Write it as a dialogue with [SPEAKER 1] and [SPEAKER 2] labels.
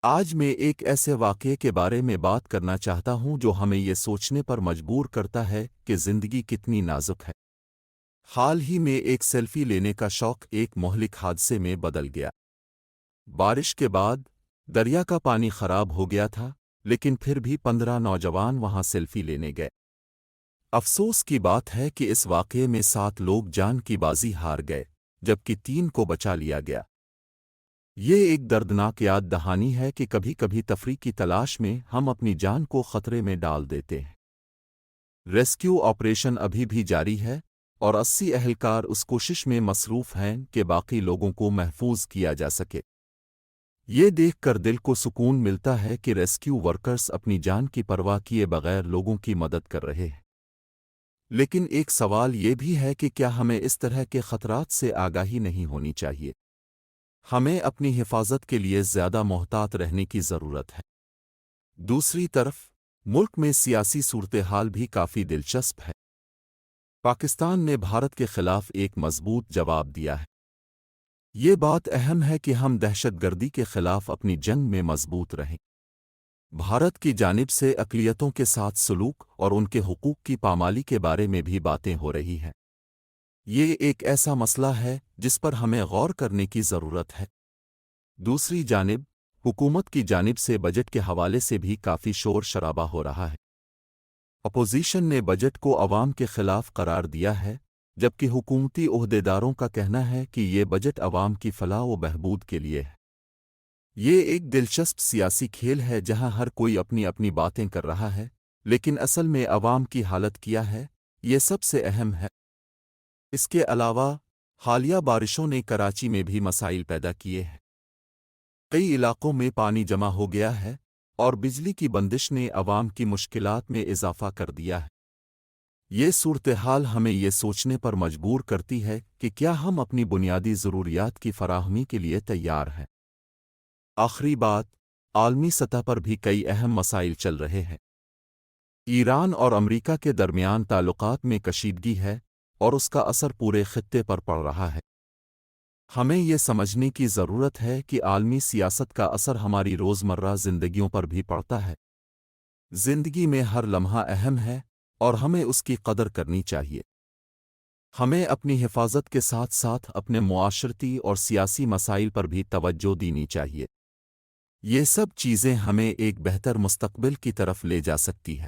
[SPEAKER 1] آج میں ایک ایسے واقعے کے بارے میں بات کرنا چاہتا ہوں جو ہمیں یہ سوچنے پر مجبور کرتا ہے کہ زندگی کتنی نازک ہے۔ حال ہی میں ایک سیلفی لینے کا شوق ایک مہلک حادثے میں بدل گیا۔ بارش کے بعد دریا کا پانی خراب ہو گیا تھا، لیکن پھر بھی 15 نوجوان وہاں سیلفی لینے گئے۔ افسوس کی بات ہے کہ اس واقعے میں 7 لوگ جان کی بازی ہار گئے، جبکہ 3 کو بچا لیا گیا۔ یہ ایک دردناک یاد دہانی ہے کہ کبھی کبھی تفریح کی تلاش میں ہم اپنی جان کو خطرے میں ڈال دیتے ہیں۔ ریسکیو آپریشن ابھی بھی جاری ہے، اور 80 اہلکار اس کوشش میں مصروف ہیں کہ باقی لوگوں کو محفوظ کیا جا سکے۔ یہ دیکھ کر دل کو سکون ملتا ہے کہ ریسکیو ورکرز اپنی جان کی پرواہ کیے بغیر لوگوں کی مدد کر رہے ہیں۔ لیکن ایک سوال یہ بھی ہے کہ کیا ہمیں اس طرح کے خطرات سے آگاہی نہیں ہونی چاہیے؟ ہمیں اپنی حفاظت کے لیے زیادہ محتاط رہنے کی ضرورت ہے۔ دوسری طرف ملک میں سیاسی صورتحال بھی کافی دلچسپ ہے۔ پاکستان نے بھارت کے خلاف ایک مضبوط جواب دیا ہے۔ یہ بات اہم ہے کہ ہم دہشت گردی کے خلاف اپنی جنگ میں مضبوط رہیں۔ بھارت کی جانب سے اقلیتوں کے ساتھ سلوک اور ان کے حقوق کی پامالی کے بارے میں بھی باتیں ہو رہی ہیں۔ یہ ایک ایسا مسئلہ ہے جس پر ہمیں غور کرنے کی ضرورت ہے۔ دوسری جانب حکومت کی جانب سے بجٹ کے حوالے سے بھی کافی شور شرابہ ہو رہا ہے۔ اپوزیشن نے بجٹ کو عوام کے خلاف قرار دیا ہے، جبکہ حکومتی عہدیداروں کا کہنا ہے کہ یہ بجٹ عوام کی فلاح و بہبود کے لیے ہے۔ یہ ایک دلچسپ سیاسی کھیل ہے جہاں ہر کوئی اپنی اپنی باتیں کر رہا ہے، لیکن اصل میں عوام کی حالت کیا ہے، یہ سب سے اہم ہے۔ اس کے علاوہ حالیہ بارشوں نے کراچی میں بھی مسائل پیدا کیے ہیں۔ کئی علاقوں میں پانی جمع ہو گیا ہے، اور بجلی کی بندش نے عوام کی مشکلات میں اضافہ کر دیا ہے۔ یہ صورتحال ہمیں یہ سوچنے پر مجبور کرتی ہے کہ کیا ہم اپنی بنیادی ضروریات کی فراہمی کے لیے تیار ہیں۔ آخری بات، عالمی سطح پر بھی کئی اہم مسائل چل رہے ہیں۔ ایران اور امریکہ کے درمیان تعلقات میں کشیدگی ہے، اور اس کا اثر پورے خطے پر پڑ رہا ہے۔ ہمیں یہ سمجھنے کی ضرورت ہے کہ عالمی سیاست کا اثر ہماری روزمرہ زندگیوں پر بھی پڑتا ہے۔ زندگی میں ہر لمحہ اہم ہے، اور ہمیں اس کی قدر کرنی چاہیے۔ ہمیں اپنی حفاظت کے ساتھ ساتھ اپنے معاشرتی اور سیاسی مسائل پر بھی توجہ دینی چاہیے۔ یہ سب چیزیں ہمیں ایک بہتر مستقبل کی طرف لے جا سکتی ہیں۔